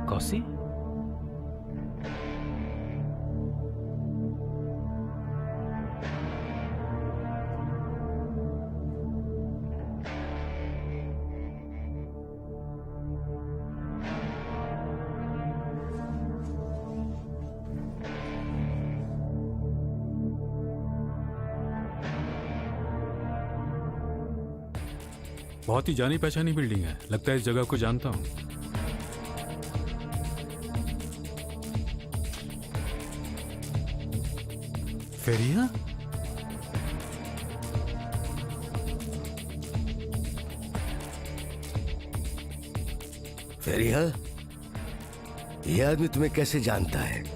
कौसी? बहुत ही जानी पहचानी बिल्डिंग है, लगता है इस जगह को जानता हूं। फेरिया? फेरिया, यह आदमी तुम्हें कैसे जानता है?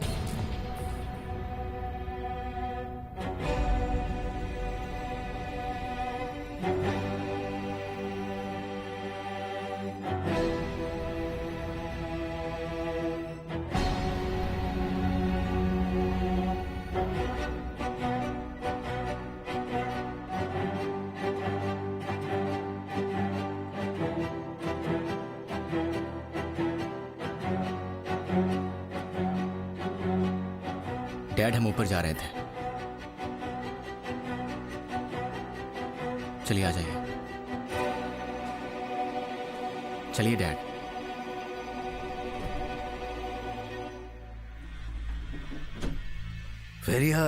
डैड, हम ऊपर जा रहे थे। चलिए आ जाइए। चलिए डैड। फेरिया,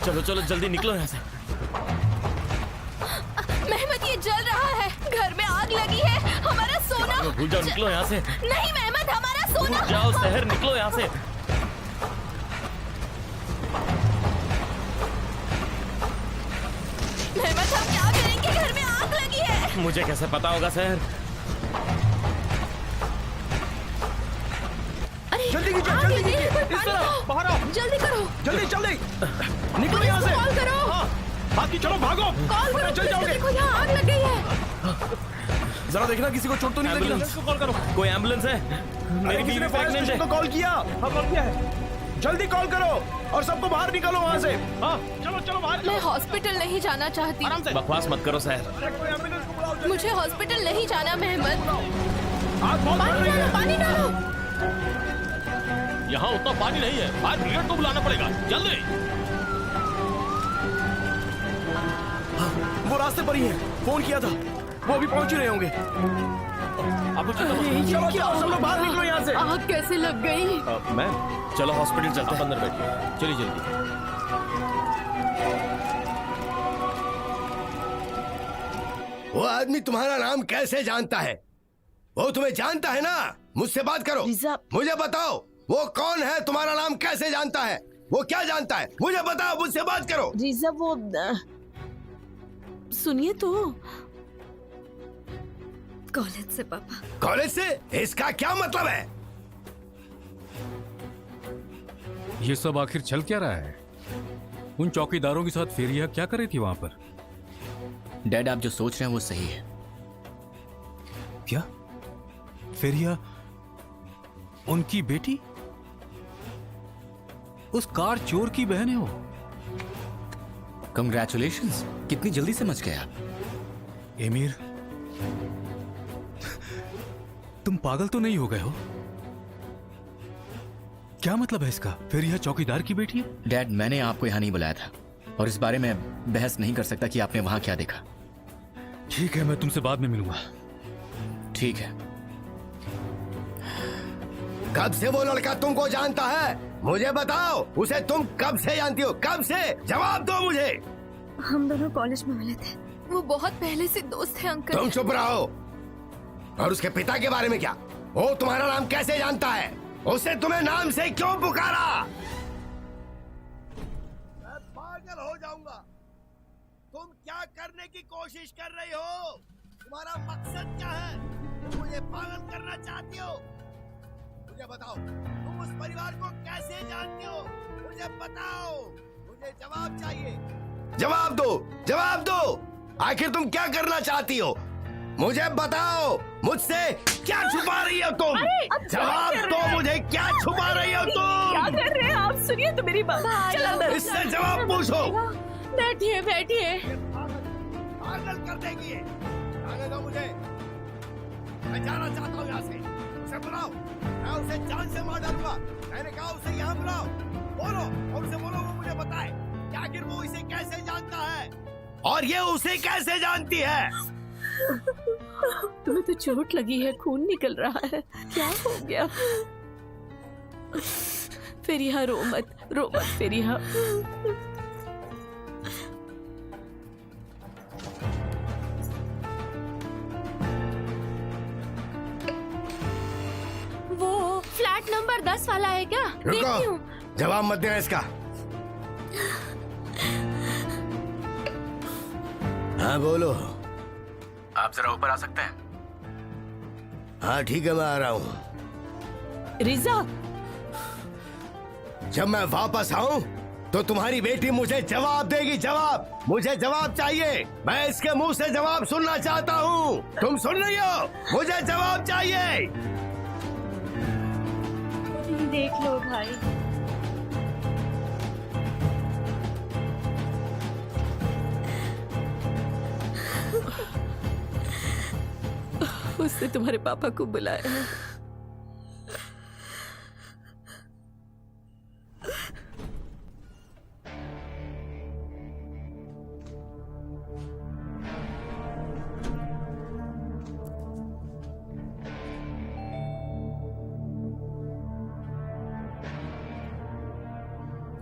चलो चलो जल्दी निकलो यहाँ से। मेहमत, ये जल रहा है, घर में आग लगी है, हमारा सोना। भूल जाओ, निकलो यहाँ से। नहीं मेहमत, हमारा सोना। भूल जाओ शहर, निकलो यहाँ से। मेहमत, हम क्या करेंगे, घर में आग लगी है। मुझे कैसे पता होगा शहर? अरे जल्दी कीजिए, आग जल्दी लगी है, कीजिए। कोई इस पानी तरफ, लाओ। बाहर आओ। जल्दी करो, जल्दी जल्दी निकलो पुलिस यहाँ को से। कॉल करो। हाँ, बाकी चलो भागो। कॉल करो, चल पुलिस को जाओगे। देखो, यहाँ आग लग गई है। जरा देखना किसी को चोट तो नहीं लगी ना? एम्बुलेंस को कॉल करो। कोई एम्बुलेंस है? मेरी किसी बीवी ने फायर प्रेग्नेंट स्टेशन है। को कॉल किया? हाँ, कॉल किया है। जल्दी कॉल करो और सबको बाहर निकालो वहाँ से। हाँ, चलो चलो बाहर मैं हॉस्पिटल नहीं जाना चाहती। आराम से। बकवास मत करो शहर। कोई एम्बुलेंस को बुलाओ। मुझे हॉस्पिटल नहीं जाना मेहमत। आग बहुत बढ़ पानी रही डालो, है। पानी डालो। यहाँ उतना पानी नहीं है, फायर ब्रिगेड को बुलाना पड़ेगा, जल्दी। वो रास्ते पर ही है, फोन किया था, वो अभी पहुंच ही रहे होंगे। अब चलो चलो सब लोग बाहर निकलो यहाँ से। आग कैसे लग गई? मैम चलो हॉस्पिटल चलते हैं। अंदर बैठिए, चलिए जल्दी। वो आदमी तुम्हारा नाम कैसे जानता है? वो तुम्हें जानता है ना? मुझसे बात करो, मुझे बताओ वो कौन है, तुम्हारा नाम कैसे जानता है, वो क्या जानता है, मुझे बताओ, मुझसे बात करो। रिजा, वो सुनिए तो। कॉलेज से पापा। कॉलेज से? इसका क्या मतलब है? ये सब आखिर चल क्या रहा है? उन चौकीदारों के साथ फेरिया क्या कर रही थी वहां पर? डैड, आप जो सोच रहे हैं वो सही है। क्या फेरिया उनकी बेटी? उस कार चोर की बहन है वो? कंग्रेचुलेशंस, कितनी जल्दी समझ गए आप। एमीर, तुम पागल तो नहीं हो गए हो? क्या मतलब है इसका? फिर यह चौकीदार की बेटी है? डैड, मैंने आपको यहाँ नहीं बुलाया था और इस बारे में बहस नहीं कर सकता कि आपने वहां क्या देखा। ठीक है, मैं तुमसे बाद में मिलूंगा। ठीक है। कब से वो लड़का तुमको जानता है? मुझे बताओ, उसे तुम कब से जानती हो? कब से? जवाब दो मुझे। हम दोनों कॉलेज में मिले थे। वो बहुत पहले से दोस्त है अंकल। तुम चुप रहो। और उसके पिता के बारे में क्या? वो तुम्हारा नाम कैसे जानता है? उसे तुम्हें नाम से क्यों पुकारा? मैं पागल हो जाऊंगा। तुम क्या करने की कोशिश कर रही हो? तुम्हारा मकसद क्या है? तुम मुझे पागल करना चाहती हो? मुझे बताओ, तुम उस परिवार को कैसे जानती हो? मुझे बताओ। मुझे जवाब चाहिए। जवाब दो, जवाब दो। आखिर तुम क्या करना चाहती हो? मुझे बताओ, मुझसे क्या छुपा रही हो तुम? जवाब दो मुझे, क्या छुपा रही हो तुम? क्या कर रहे हैं आप? सुनिए तो मेरी बात। चल अंदर। इससे जवाब पूछो। बैठिए बैठिए। पागल कर देगी ये। आने दो मुझे, मैं जाना चाहता हूँ यहाँ से। उसे बुलाओ, मैं उसे जान से मार डालूंगा। मैंने कहा उसे यहाँ बुलाओ, बोलो और उसे बोलो वो मुझे बताए कि आखिर वो इसे कैसे जानता है और ये उसे कैसे जानती है। तुम्हें तो चोट लगी है, खून निकल रहा है, क्या हो गया? फेरिया रो मत फेरिया। वो फ्लैट नंबर 10 वाला है क्या? देखती हूँ। रुको, जवाब मत देना इसका। हाँ बोलो। आप जरा ऊपर आ सकते हैं? हाँ ठीक है, मैं आ रहा हूँ। रिजा, जब मैं वापस आऊं तो तुम्हारी बेटी मुझे जवाब देगी। जवाब, मुझे जवाब चाहिए। मैं इसके मुंह से जवाब सुनना चाहता हूँ। तुम सुन रही हो? मुझे जवाब चाहिए। देख लो भाई। उसने तुम्हारे पापा को बुलाया है।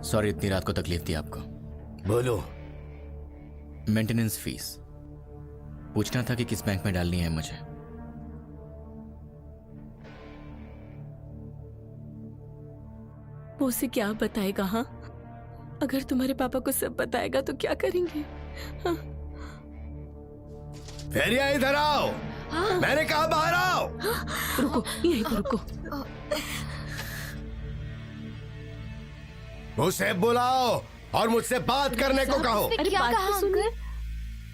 सॉरी इतनी रात को तकलीफ दी आपको। बोलो। मेंटेनेंस फीस पूछना था कि किस बैंक में डालनी है मुझे। वो उसे क्या बताएगा? हाँ, अगर तुम्हारे पापा को सब बताएगा तो क्या करेंगे? हाँ? फेरिया इधर आओ। मैंने कहा बाहर आओ। रुको, यहीं पर रुको। उसे बुलाओ और मुझसे बात करने को कहो। अरे क्या बात कहा तो सुनिए। अंकल?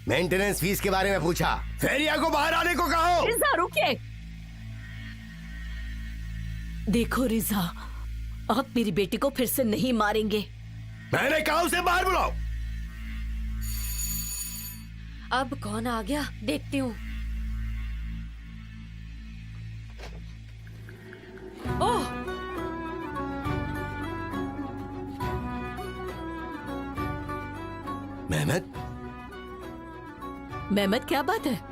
मेंटेनेंस फीस के बारे में पूछा। फेरिया को बाहर आने को कहो। रिजा रुकिए। देखो रिजा, आप मेरी बेटी को फिर से नहीं मारेंगे। मैंने कहा उसे बाहर बुलाओ। अब कौन आ गया देखती हूँ। ओह, मेहमत, मेहमत क्या बात है?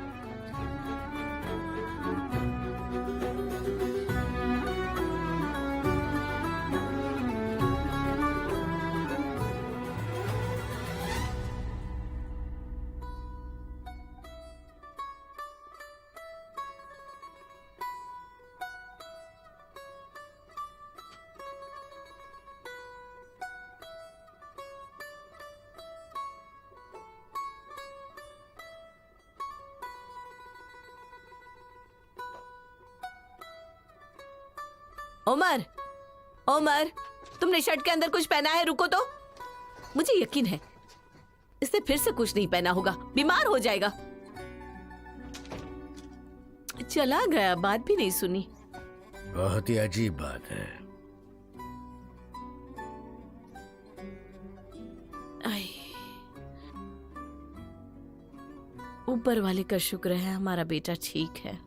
ओमर, ओमर, तुमने शर्ट के अंदर कुछ पहना है? रुको तो। मुझे यकीन है इसने फिर से कुछ नहीं पहना होगा, बीमार हो जाएगा। चला गया, बात भी नहीं सुनी। बहुत ही अजीब बात है। आई, ऊपर वाले का शुक्र है हमारा बेटा ठीक है।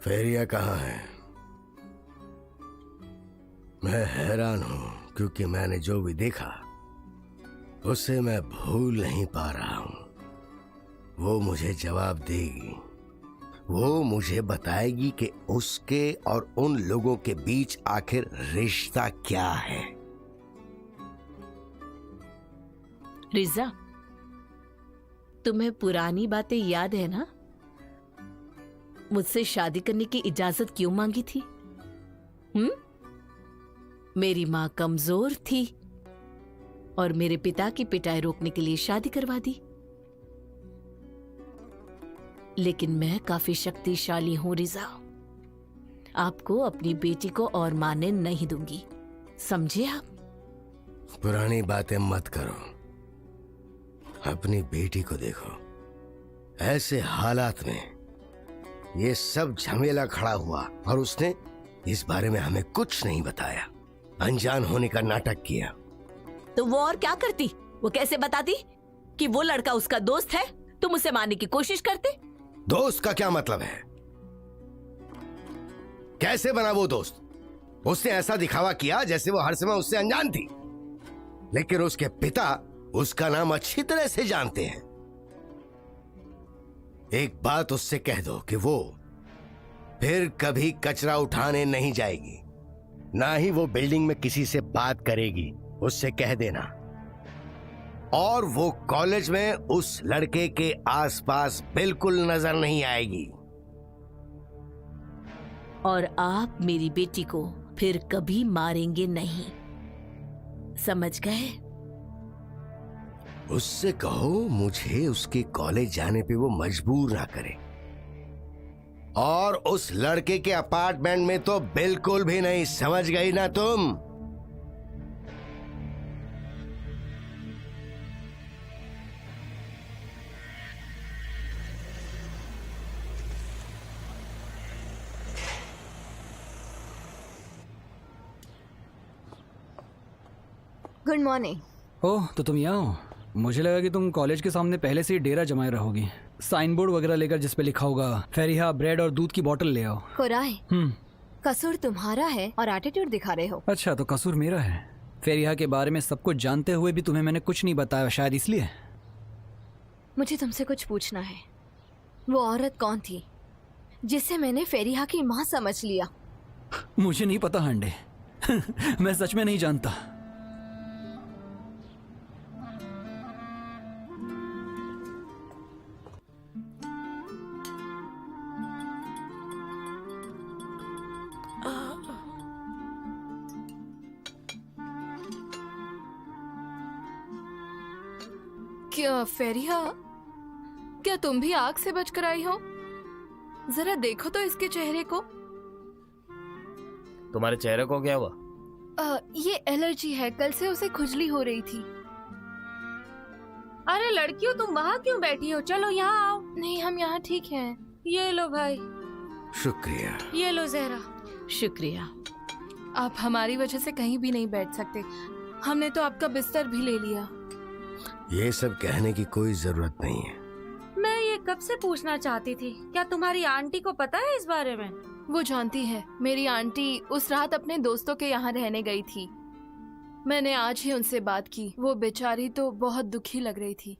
फेरिया कहाँ है? मैं हैरान हूं क्योंकि मैंने जो भी देखा उसे मैं भूल नहीं पा रहा हूं। वो मुझे जवाब देगी। वो मुझे बताएगी कि उसके और उन लोगों के बीच आखिर रिश्ता क्या है। रिजा, तुम्हें पुरानी बातें याद है ना? मुझसे शादी करने की इजाजत क्यों मांगी थी? मेरी माँ कमजोर थी और मेरे पिता की पिटाई रोकने के लिए शादी करवा दी। लेकिन मैं काफी शक्तिशाली हूं रिजा। आपको अपनी बेटी को और मारने नहीं दूंगी, समझे आप? पुरानी बातें मत करो, अपनी बेटी को देखो। ऐसे हालात में ये सब झमेला खड़ा हुआ और उसने इस बारे में हमें कुछ नहीं बताया, अनजान होने का नाटक किया। तो वो और क्या करती? वो कैसे बताती कि वो लड़का उसका दोस्त है? तुम उसे मारने की कोशिश करते। दोस्त का क्या मतलब है? कैसे बना वो दोस्त? उसने ऐसा दिखावा किया जैसे वो हर समय उससे अनजान थी, लेकिन उसके पिता उसका नाम अच्छी तरह से जानते हैं। एक बात उससे कह दो कि वो फिर कभी कचरा उठाने नहीं जाएगी, ना ही वो बिल्डिंग में किसी से बात करेगी, उससे कह देना। और वो कॉलेज में उस लड़के के आसपास बिल्कुल नजर नहीं आएगी। और आप मेरी बेटी को फिर कभी मारेंगे नहीं, समझ गए? उससे कहो मुझे उसके कॉलेज जाने पे वो मजबूर ना करे, और उस लड़के के अपार्टमेंट में तो बिल्कुल भी नहीं, समझ गई ना तुम? Good morning. ओह, तो तुम यहाँ हो? मुझे लगा कि तुम कॉलेज के सामने पहले से ही डेरा जमाए रहोगी। साइन बोर्ड वगैरह लेकर जिस पे लिखा होगा फेरिहा ब्रेड और दूध की बोतल ले आओ। कोराय, कसूर तुम्हारा है और एटीट्यूड दिखा रहे हो। अच्छा, तो कसूर मेरा है? फेरिहा के बारे में सब कुछ जानते हुए भी तुम्हें मैंने कुछ नहीं बताया, शायद इसलिए। मुझे तुमसे कुछ पूछना है। वो औरत कौन थी जिसे मैंने फेरिहा की माँ समझ लिया? मुझे नहीं पता हांडे। मैं सच में नहीं जानता। क्या फेरिहा, क्या तुम भी आग से बचकर आई हो? जरा देखो तो इसके चेहरे को। तुम्हारे चेहरे को क्या हुआ? ये एलर्जी है, कल से उसे खुजली हो रही थी। अरे लड़कियों, तुम वहाँ क्यों बैठी हो? चलो यहाँ आओ। नहीं, हम यहाँ ठीक हैं। ये लो भाई। शुक्रिया। ये लो जहरा। शुक्रिया। आप हमारी वजह से कहीं भी नहीं बैठ सकते। हमने तो आपका बिस्तर भी ले लिया। ये सब कहने की कोई जरूरत नहीं है। मैं ये कब से पूछना चाहती थी, क्या तुम्हारी आंटी को पता है इस बारे में? वो जानती है। मेरी आंटी उस रात अपने दोस्तों के यहाँ रहने गई थी। मैंने आज ही उनसे बात की। वो बेचारी तो बहुत दुखी लग रही थी।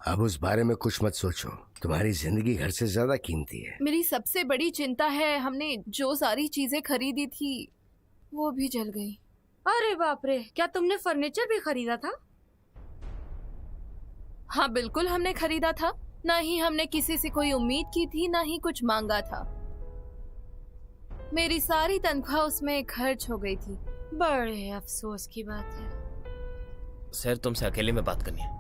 अब उस बारे में कुछ मत सोचो, तुम्हारी जिंदगी घर से ज्यादा कीमती है। मेरी सबसे बड़ी चिंता है, हमने जो सारी चीजें खरीदी थी वो भी जल गई। अरे बाप रे, क्या तुमने फर्नीचर भी खरीदा था? हाँ बिल्कुल, हमने खरीदा था। ना ही हमने किसी से कोई उम्मीद की थी, ना ही कुछ मांगा था। मेरी सारी तनख्वाह उसमें खर्च हो गई थी। बड़े अफसोस की बात है। सर, तुमसे अकेले में बात करनी है।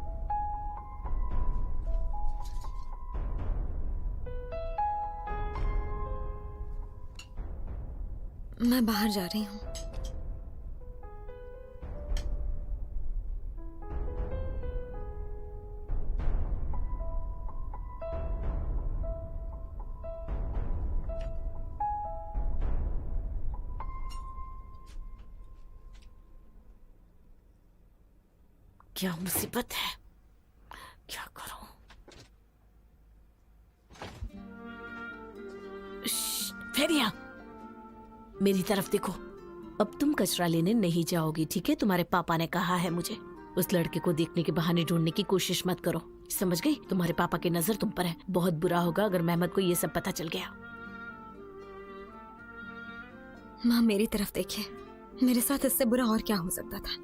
मैं बाहर जा रही हूँ। क्या मुसीबत है, क्या करूं? फेरिया, मेरी तरफ देखो। अब तुम कचरा लेने नहीं जाओगी, ठीक है? तुम्हारे पापा ने कहा है मुझे। उस लड़के को देखने के बहाने ढूंढने की कोशिश मत करो, समझ गई? तुम्हारे पापा की नजर तुम पर है। बहुत बुरा होगा अगर मेहमद को ये सब पता चल गया। माँ, मेरी तरफ देखिए। मेरे साथ इससे बुरा और क्या हो सकता था?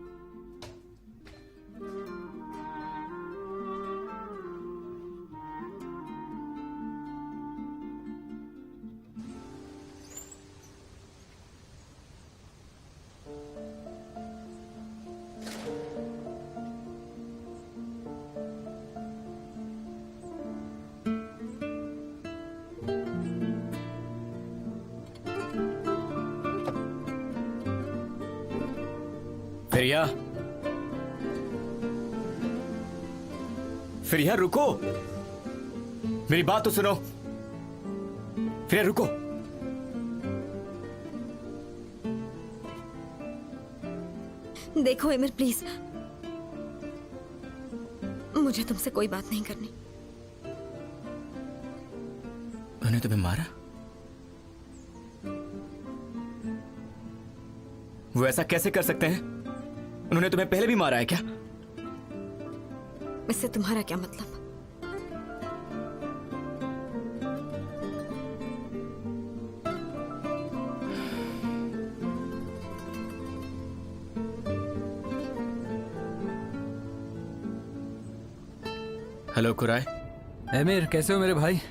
फेरिया, फेरिया रुको, मेरी बात तो सुनो। फेरिया रुको। देखो एमिर प्लीज, मुझे तुमसे कोई बात नहीं करनी। उन्होंने तुम्हें मारा? वो ऐसा कैसे कर सकते हैं? उन्होंने तुम्हें पहले भी मारा है क्या? इससे तुम्हारा क्या मतलब? हेलो कुराय। एमिर, कैसे हो मेरे भाई?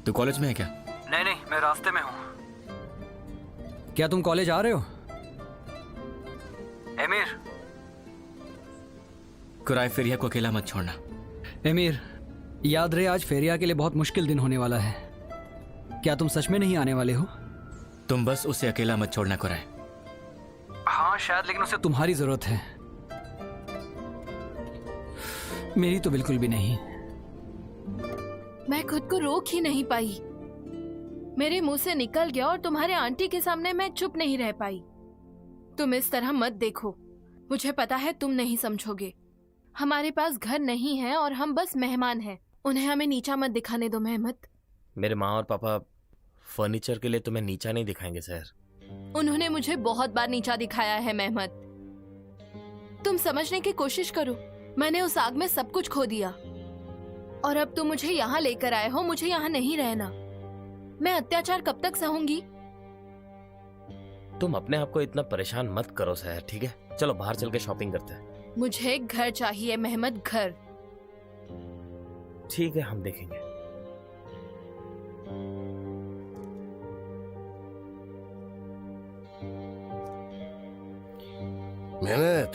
तू कॉलेज में है क्या? नहीं नहीं, मैं रास्ते में हूँ। क्या तुम कॉलेज आ रहे हो? एमिर। कुराय, फेरिया को अकेला मत छोड़ना। एमिर, याद रहे आज फेरिया के लिए बहुत मुश्किल दिन होने वाला है। क्या तुम सच में नहीं आने वाले हो? तुम बस उसे अकेला मत छोड़ना कुराय। हाँ शायद, लेकिन उसे तुम्हारी जरूरत है, मेरी तो बिल्कुल भी नहीं। मैं खुद को रोक ही नहीं पाई, मेरे मुंह से निकल गया और तुम्हारे आंटी के सामने मैं चुप नहीं रह पाई। तुम इस तरह मत देखो, मुझे पता है तुम नहीं समझोगे। हमारे पास घर नहीं है और हम बस मेहमान हैं, उन्हें हमें नीचा मत दिखाने दो मेहमत। मेरे माँ और पापा फर्नीचर के लिए तुम्हें नीचा नहीं दिखाएंगे सर। उन्होंने मुझे बहुत बार नीचा दिखाया है मेहमत। तुम समझने की कोशिश करो, मैंने उस आग में सब कुछ खो दिया और अब तुम मुझे यहाँ लेकर आए हो। मुझे यहाँ नहीं रहना, मैं अत्याचार कब तक सहूंगी? तुम अपने आप को इतना परेशान मत करो सर, ठीक है? चलो बाहर चल के शॉपिंग करते हैं। मुझे एक घर चाहिए मेहमत, घर। ठीक है, हम देखेंगे। मेहनत,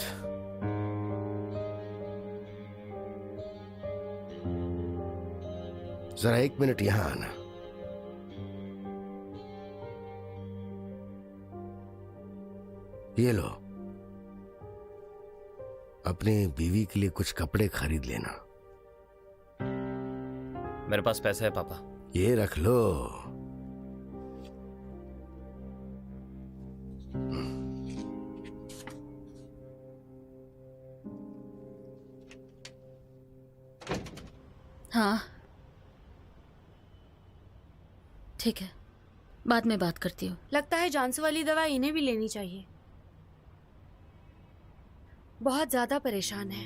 जरा 1 मिनट यहां आना। ये लो, अपनी बीवी के लिए कुछ कपड़े खरीद लेना। मेरे पास पैसा है पापा। ये रख लो। हाँ ठीक है, बाद में बात करती हूँ। लगता है जानसू वाली दवा इन्हें भी लेनी चाहिए, बहुत ज्यादा परेशान है।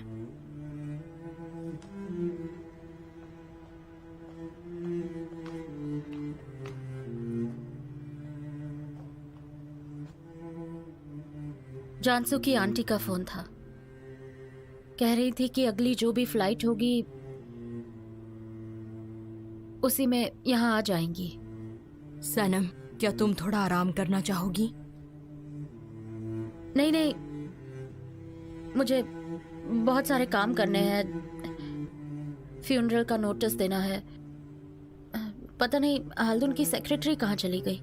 जानसू की आंटी का फोन था, कह रही थी कि अगली जो भी फ्लाइट होगी उसी में यहाँ आ जाएंगी। सनम, क्या तुम थोड़ा आराम करना चाहोगी? नहीं नहीं, मुझे बहुत सारे काम करने हैं, फ्यूनरल का नोटिस देना है। पता नहीं हाल्दुन की सेक्रेटरी कहाँ चली गई।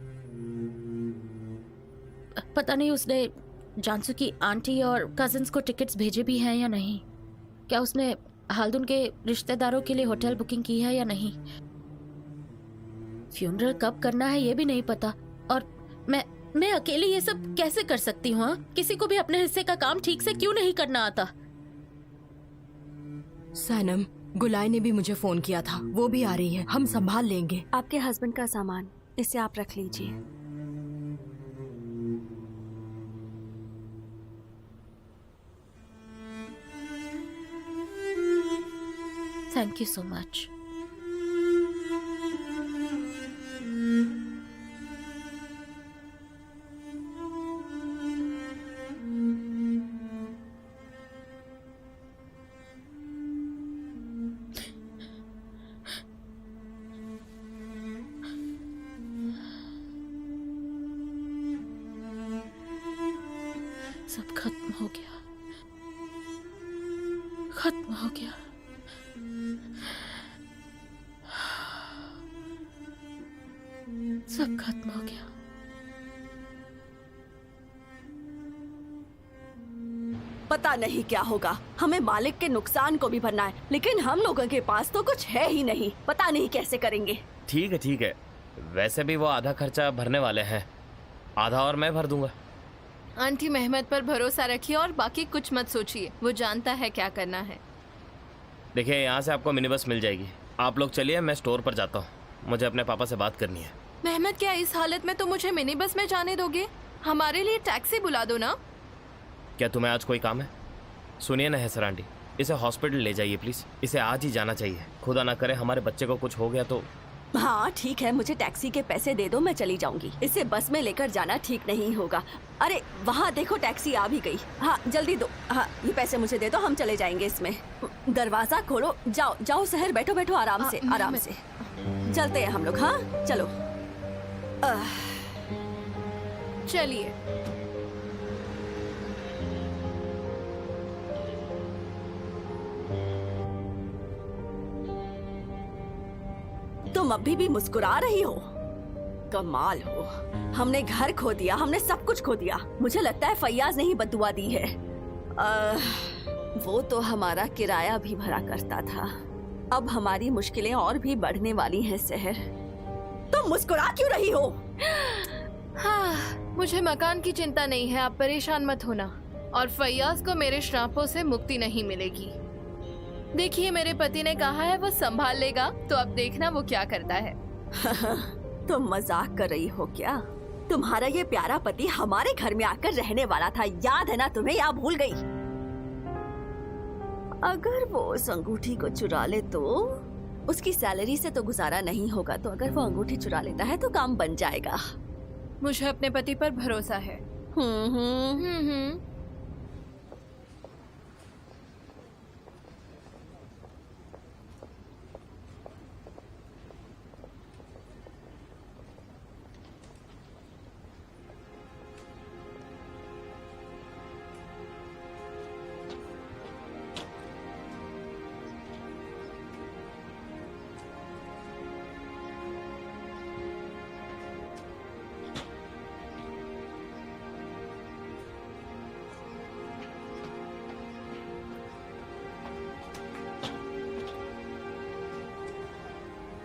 पता नहीं उसने जानसू की आंटी और कजिन्स को टिकट्स भेजे भी हैं या नहीं। क्या उसने हाल्दुन के रिश्तेदारों के लिए होटल बुकिंग की है या नहीं। फ्यूनरल कब करना है ये भी नहीं पता, और मैं अकेली ये सब कैसे कर सकती हूँ? किसी को भी अपने हिस्से का काम ठीक से क्यों नहीं करना आता? सनम, गुलाई ने भी मुझे फोन किया था, वो भी आ रही है, हम संभाल लेंगे। आपके हस्बैंड का सामान, इसे आप रख लीजिए। Thank you so much. सब खत्म हो गया, खत्म हो गया। सब खत्म हो गया। पता नहीं क्या होगा। हमें मालिक के नुकसान को भी भरना है, लेकिन हम लोगों के पास तो कुछ है ही नहीं। पता नहीं कैसे करेंगे। ठीक है। वैसे भी वो आधा खर्चा भरने वाले हैं, आधा और मैं भर दूंगा। आंटी मेहमत पर भरोसा रखिए और बाकी कुछ मत सोचिए, वो जानता है क्या करना है। देखिए, यहाँ से आपको मिनी बस मिल जाएगी। आप लोग चलिए, मैं स्टोर पर जाता हूँ, मुझे अपने पापा से बात करनी है। मेहमत, क्या इस हालत में तो मुझे मिनी बस में जाने दोगे? हमारे लिए टैक्सी बुला दो ना। क्या तुम्हें आज कोई काम है? सुनिए ना हैसर आंटी, इसे हॉस्पिटल ले जाइए प्लीज। इसे आज ही जाना चाहिए। खुदा ना करे हमारे बच्चे को कुछ हो गया तो। हाँ ठीक है, मुझे टैक्सी के पैसे दे दो, मैं चली जाऊंगी। इसे बस में लेकर जाना ठीक नहीं होगा। अरे वहाँ देखो, टैक्सी आ भी गई। हाँ जल्दी दो। हाँ ये पैसे मुझे दे दो, हम चले जाएंगे इसमें। दरवाजा खोलो। जाओ जाओ सहर, बैठो बैठो आराम से आराम से। चलते हैं हम लोग। हाँ चलो। चलिए। तुम अभी भी मुस्कुरा रही हो? कमाल हो। हमने घर खो दिया, हमने सब कुछ खो दिया। मुझे लगता है फैयाज ने ही बद्दुआ दी है। वो तो हमारा किराया भी भरा करता था। अब हमारी मुश्किलें और भी बढ़ने वाली हैं सहर। तुम मुस्कुरा क्यों रही हो? हाँ, मुझे मकान की चिंता नहीं है, आप परेशान मत होना। और फैयाज को मेरे श्रापों से मुक्ति नहीं मिलेगी। देखिए, मेरे पति ने कहा है वो संभाल लेगा, तो अब देखना वो क्या करता है। तुम मजाक कर रही हो क्या? तुम्हारा ये प्यारा पति हमारे घर में आकर रहने वाला था, याद है ना तुम्हें, या भूल गई? अगर वो उस अंगूठी को चुरा ले तो उसकी सैलरी से तो गुजारा नहीं होगा, तो अगर वो अंगूठी चुरा लेता है तो काम बन जाएगा। मुझे अपने पति पर भरोसा है।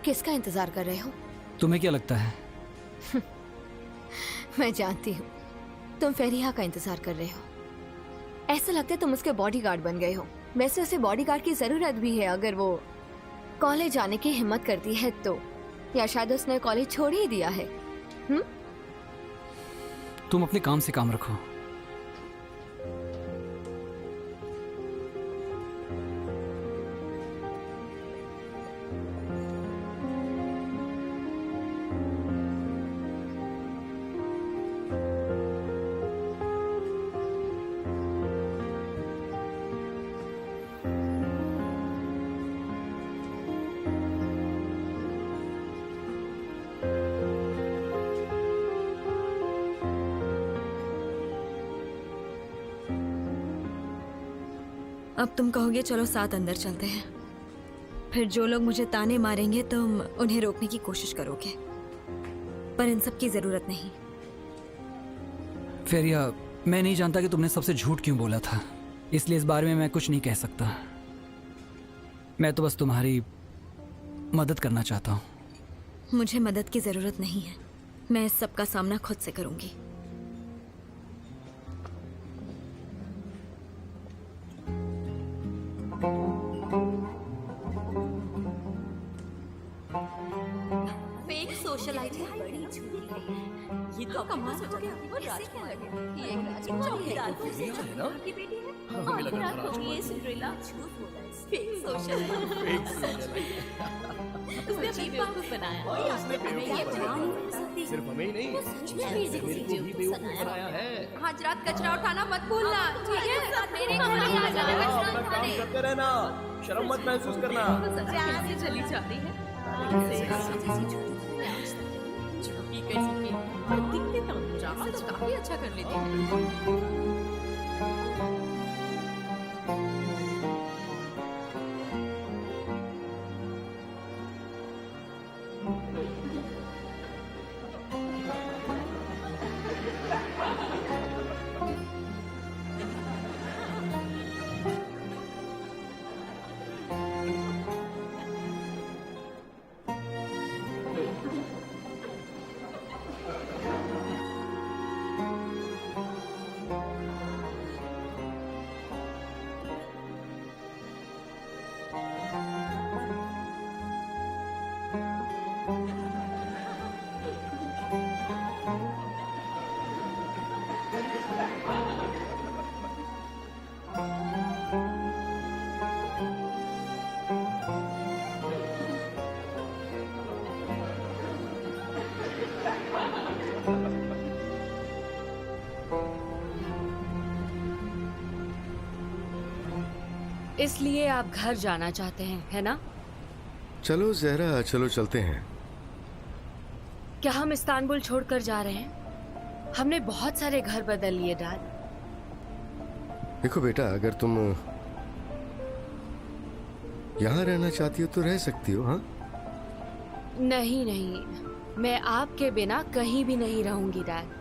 किसका इंतजार कर रहे हो? तुम्हें क्या लगता है? मैं जानती हूँ तुम फेरिया का इंतजार कर रहे हो। ऐसा लगता है तुम उसके बॉडीगार्ड बन गए हो। वैसे उसे बॉडीगार्ड की जरूरत भी है अगर वो कॉलेज जाने की हिम्मत करती है तो, या शायद उसने कॉलेज छोड़ ही दिया है। तुम अपने काम से काम रखो। अब तुम कहोगे चलो साथ अंदर चलते हैं, फिर जो लोग मुझे ताने मारेंगे तुम उन्हें रोकने की कोशिश करोगे, पर इन सब की जरूरत नहीं। फेरिया, मैं नहीं जानता कि तुमने सबसे झूठ क्यों बोला था, इसलिए इस बारे में मैं कुछ नहीं कह सकता। मैं तो बस तुम्हारी मदद करना चाहता हूँ। मुझे मदद की जरूरत नहीं है, मैं इस सब का सामना खुद से करूंगी। फेक सोशलाइटिंग बड़ी झूठी है। ये तो कमाल हो गया। वो राजकुमार है, ये एक राजकुमार की बेटी है। और रात को ये सिंड्रेला झूठ बोला है। फेक सोशलाइटिंग। उसने अपनी बेवकूफ बनाया। उसने सिर्फ हमें ही नहीं, बनाया है। आज रात कचरा उठाना मत भूलना, ठीक है? मेरे घर में आ जाना कचरा उठाने। करते रहना, शर्म मत महसूस करना। चली जा रही है। दिखते तो काफी अच्छा कर लेती है। इसलिए आप घर जाना चाहते हैं, है ना? चलो जहरा, चलो चलते हैं। क्या हम इस्तांबुल छोड़कर जा रहे हैं? हमने बहुत सारे घर बदल लिए डैड। देखो बेटा, अगर तुम यहाँ रहना चाहती हो तो रह सकती हो। हाँ, नहीं नहीं, मैं आपके बिना कहीं भी नहीं रहूंगी डैड।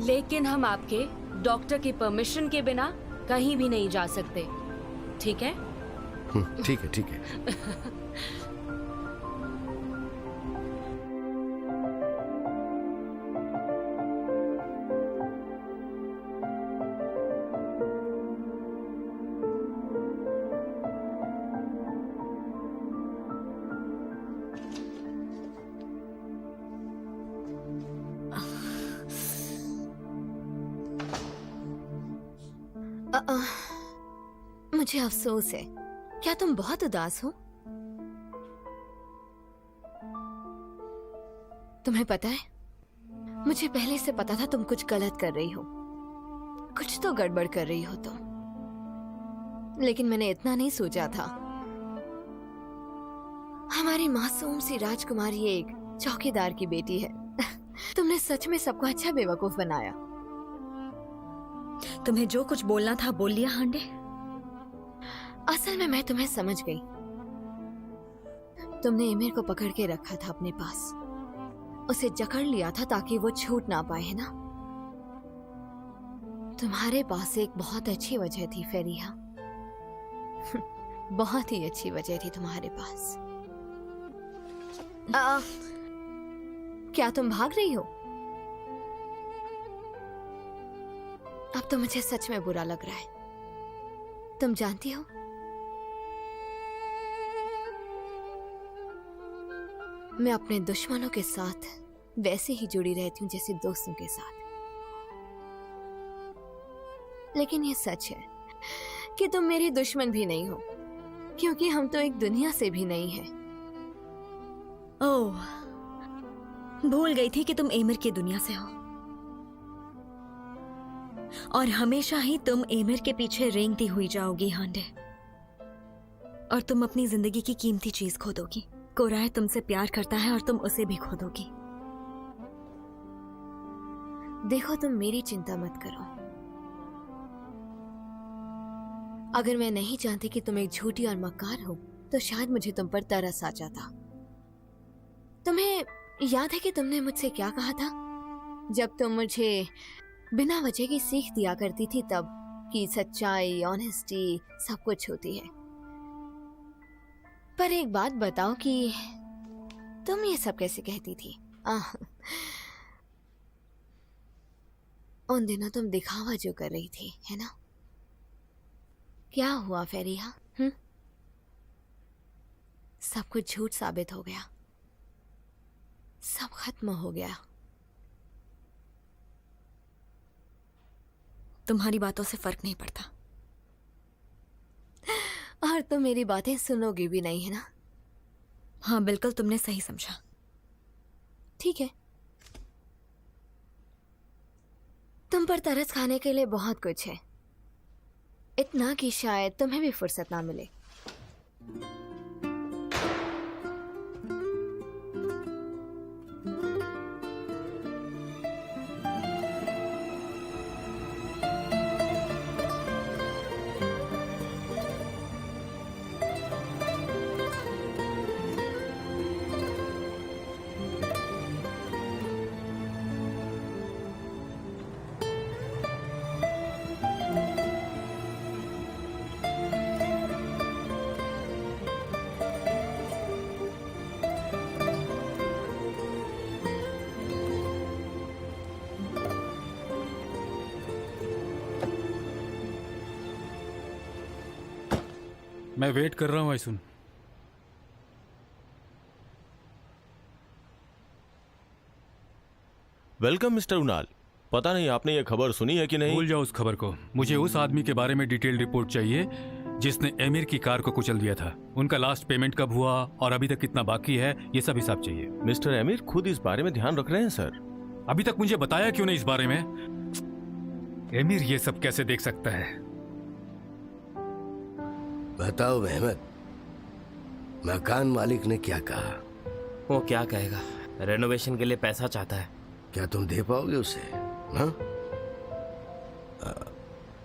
लेकिन हम आपके डॉक्टर की परमिशन के बिना कहीं भी नहीं जा सकते, ठीक है? ठीक है, ठीक है। मुझे अफसोस है। क्या तुम बहुत उदास हो? तुम्हें पता है, मुझे पहले से पता था तुम कुछ गलत कर रही हो, कुछ तो गड़बड़ कर रही हो तुम। लेकिन मैंने इतना नहीं सोचा था। हमारी मासूम सी राजकुमारी एक चौकीदार की बेटी है। तुमने सच में सबको अच्छा बेवकूफ बनाया। तुम्हें जो कुछ बोलना था बोल लिया हांडे। असल में मैं तुम्हें समझ गई। तुमने एमिर को पकड़ के रखा था अपने पास, उसे जकड़ लिया था ताकि वो छूट ना पाए, है ना? तुम्हारे पास एक बहुत अच्छी वजह थी फेरिया। बहुत ही अच्छी वजह थी तुम्हारे पास। क्या तुम भाग रही हो? अब तो मुझे सच में बुरा लग रहा है। तुम जानती हो, मैं अपने दुश्मनों के साथ वैसे ही जुड़ी रहती हूँ जैसे दोस्तों के साथ। लेकिन ये सच है कि तुम मेरी दुश्मन भी नहीं हो, क्योंकि हम तो एक दुनिया से भी नहीं हैं। ओह, भूल गई थी कि तुम एमिर की दुनिया से हो, और हमेशा ही तुम एमिर के पीछे रेंगती हुई जाओगी हांडे, और तुम अपनी जिंदगी की कीमती चीज खो दोगी। कोराय तुमसे प्यार करता है और तुम उसे भी खो दोगी। देखो, तुम मेरी चिंता मत करो। अगर मैं नहीं जानती कि तुम एक झूठी और मक्कार हो तो शायद मुझे तुम पर तरस आ जाता। तुम्हें याद है कि तुमने मुझसे क्या कहा था जब तुम मुझे बिना वजह की सीख दिया करती थी तब, कि सच्चाई, ऑनेस्टी सब कुछ होती है। पर एक बात बताओ कि तुम ये सब कैसे कहती थी? उन दिनों तुम दिखावा जो कर रही थी, है ना? क्या हुआ फेरिया? सब कुछ झूठ साबित हो गया, सब खत्म हो गया। तुम्हारी बातों से फर्क नहीं पड़ता, और तुम मेरी बातें सुनोगी भी नहीं, है ना? हाँ बिल्कुल, तुमने सही समझा। ठीक है, तुम पर तरस खाने के लिए बहुत कुछ है, इतना कि शायद तुम्हें भी फुर्सत ना मिले। मैं वेट कर रहा हूँ आइसुन। Welcome mister उनाल। पता नहीं आपने ये खबर सुनी है कि नहीं? भूल जाओ उस खबर को। मुझे उस आदमी के बारे में डिटेल रिपोर्ट चाहिए जिसने एमिर की कार को कुचल दिया था। उनका लास्ट पेमेंट कब हुआ और अभी तक कितना बाकी है, ये सब हिसाब चाहिए। मिस्टर एमिर खुद इस बारे में ध्यान रख रहे हैं सर। अभी तक मुझे बताया क्यों नहीं इस बारे में? एमिर ये सब कैसे देख सकता है? बताओ मेहमद, मकान मालिक ने क्या कहा? वो क्या कहेगा, रेनोवेशन के लिए पैसा चाहता है। क्या तुम दे पाओगे उसे? हाँ?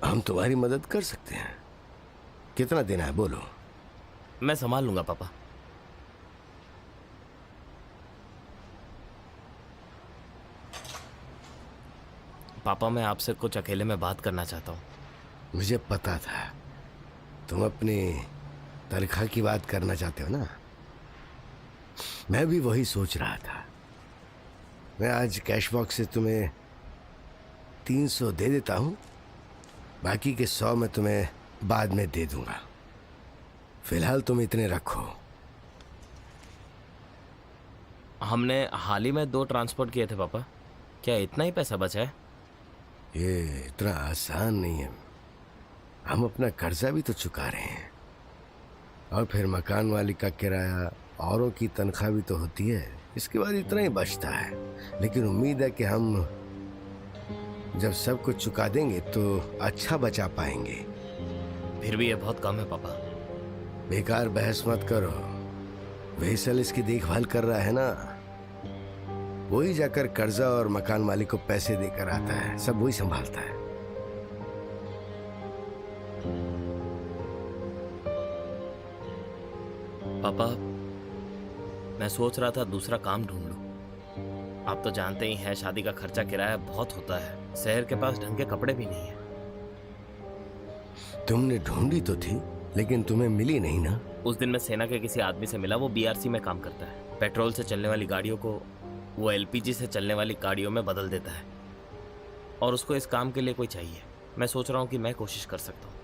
हम तुम्हारी मदद कर सकते हैं। कितना देना है बोलो। मैं संभाल लूंगा पापा। पापा मैं आपसे कुछ अकेले में बात करना चाहता हूँ। मुझे पता था तुम अपनी तनख्वाह की बात करना चाहते हो ना। मैं भी वही सोच रहा था। मैं आज कैश बॉक्स से तुम्हें 300 दे देता हूँ, बाकी के 100 मैं तुम्हें बाद में दे दूंगा। फिलहाल तुम इतने रखो। हमने हाल ही में 2 ट्रांसपोर्ट किए थे पापा, क्या इतना ही पैसा बचा है? ये इतना आसान नहीं है। हम अपना कर्जा भी तो चुका रहे हैं, और फिर मकान मालिक का किराया, औरों की तनख्वाह भी तो होती है। इसके बाद इतना ही बचता है। लेकिन उम्मीद है कि हम जब सब कुछ चुका देंगे तो अच्छा बचा पाएंगे। फिर भी ये बहुत कम है पापा। बेकार बहस मत करो। वैसल इसकी देखभाल कर रहा है ना, वही जाकर कर्जा और मकान मालिक को पैसे देकर आता है। सब वही संभालता है। पापा मैं सोच रहा था दूसरा काम ढूंढ लूं। आप तो जानते ही हैं शादी का खर्चा किराया बहुत होता है। शहर के पास ढंग के कपड़े भी नहीं है। तुमने ढूंढी तो थी, लेकिन तुम्हें मिली नहीं ना। उस दिन मैं सेना के किसी आदमी से मिला, वो बीआरसी में काम करता है। पेट्रोल से चलने वाली गाड़ियों को वो एलपीजी से चलने वाली गाड़ियों में बदल देता है, और उसको इस काम के लिए कोई चाहिए। मैं सोच रहा हूँ कि मैं कोशिश कर सकता हूँ।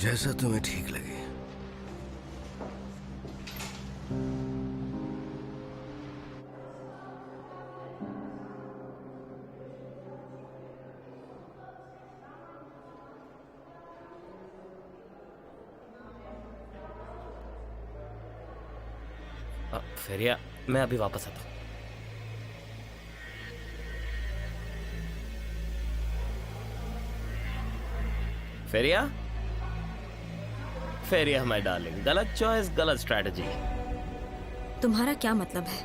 जैसा तुम्हें ठीक लगे। फेरिया मैं अभी वापस आता हूँ। फेरिया फेरिया माय डार्लिंग, गलत चॉइस, गलत स्ट्रैटेजी। तुम्हारा क्या मतलब है?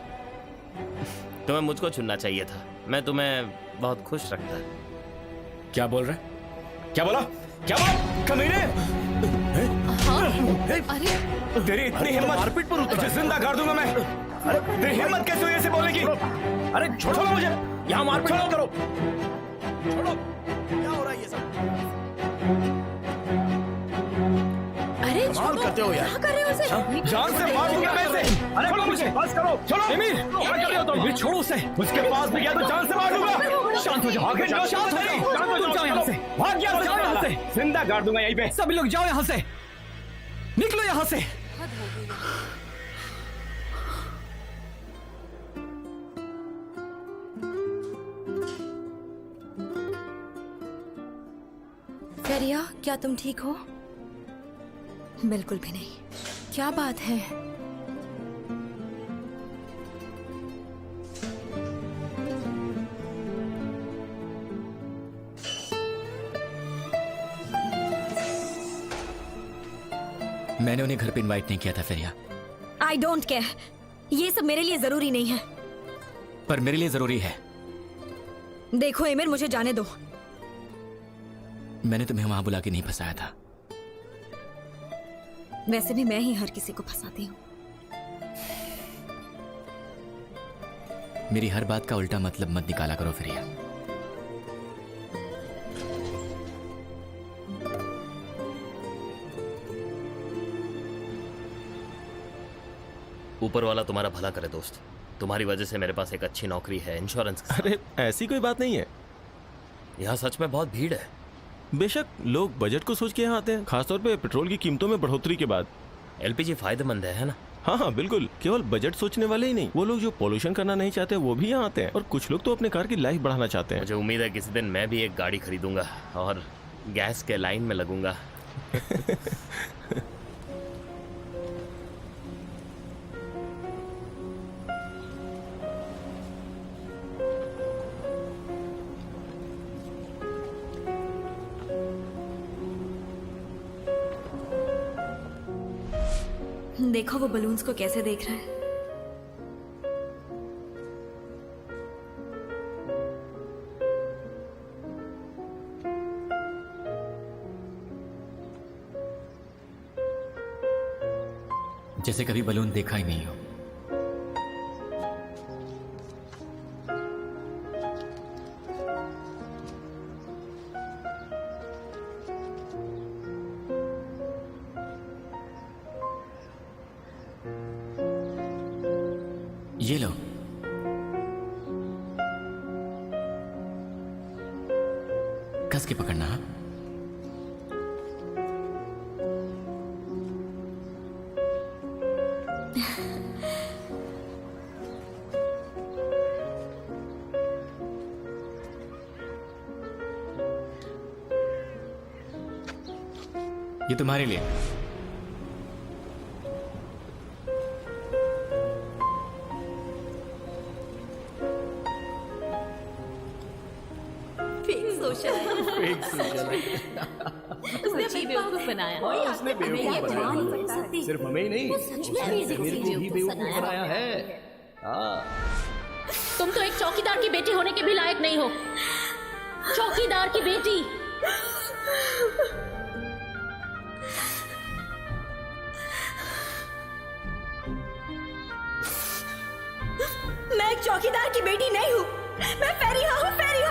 तुम्हें मुझको चुनना चाहिए था। मैं तुम्हें बहुत खुश रखता। क्या बोल रहा है? क्या बोला? क्या बोला? कमीने! अरे तेरी इतनी हिम्मत, मारपीट पर उतर, जिंदा गाड़ दूंगा मैं। अरे तेरी हिम्मत कैसे हुई ऐसे बोलने की? अरे छोड़ो मुझे, यहाँ मारपीट मत करो। छोड़ो, क्या हो रहा है ये सब? अरे कमाल करते हो यार। क्या कर रहे हो उसे? जान से मार दूंगा मैं इसे। अरे छोड़ो मुझे, बस करो। छोड़ो एमिर, क्या कर रहे हो तुम? छोड़ो उसे। उसके पास भी गया तो जान से मार दूंगा। शांत हो जाओ, आगे जाओ, शांत हो जाओ। तुम जाओ यहाँ से, भाग गया तो जाओ यहाँ से। जिंदा गाड़ दूंगा यहीं पे। सभी लोग जाओ यहाँ से, निकलो यहाँ से। फेरिया क्या तुम ठीक हो? बिल्कुल भी नहीं। क्या बात है? मैंने उन्हें घर पे इनवाइट नहीं किया था फेरिया। आई डोंट केयर, ये सब मेरे लिए जरूरी नहीं है। पर मेरे लिए जरूरी है। देखो एमिर, मुझे जाने दो। मैंने तुम्हें वहां बुला के नहीं फंसाया था। वैसे भी मैं ही हर किसी को फंसाती हूँ। मेरी हर बात का उल्टा मतलब मत निकाला करो फेरिया। ऊपर वाला तुम्हारा भला करे दोस्त। तुम्हारी वजह से मेरे पास एक अच्छी नौकरी है, इंश्योरेंस के साथ। अरे ऐसी कोई बात नहीं है। यहाँ सच में बहुत भीड़ है। बेशक लोग बजट को सोच के यहाँ आते हैं, खासतौर पे पेट्रोल की कीमतों में बढ़ोतरी के बाद। एलपीजी फायदेमंद है ना? हाँ हाँ बिल्कुल। केवल बजट सोचने वाले ही नहीं, वो लोग जो पोल्यूशन करना नहीं चाहते वो भी यहाँ आते हैं, और कुछ लोग तो अपने कार की लाइफ बढ़ाना चाहते हैं। मुझे उम्मीद है किसी दिन मैं भी एक गाड़ी खरीदूंगा और गैस के लाइन में लगूंगा। देखो वो बलून्स को कैसे देख रहा है। जैसे कभी बलून देखा ही नहीं हो। ये लो। कस के पकड़ना। हाँ? ये तुम्हारे लिए। उसने अच्छी बेवकूफ बनाया। उसने बेवकूफ बनाया। सिर्फ हमें ही नहीं, उसने मेरे को भी बेवकूफ बनाया है। तुम तो एक चौकीदार की बेटी होने के भी लायक नहीं हो। चौकीदार की बेटी। मैं एक चौकीदार की बेटी नहीं हूँ, मैं फेरिया हूँ, फेरिया।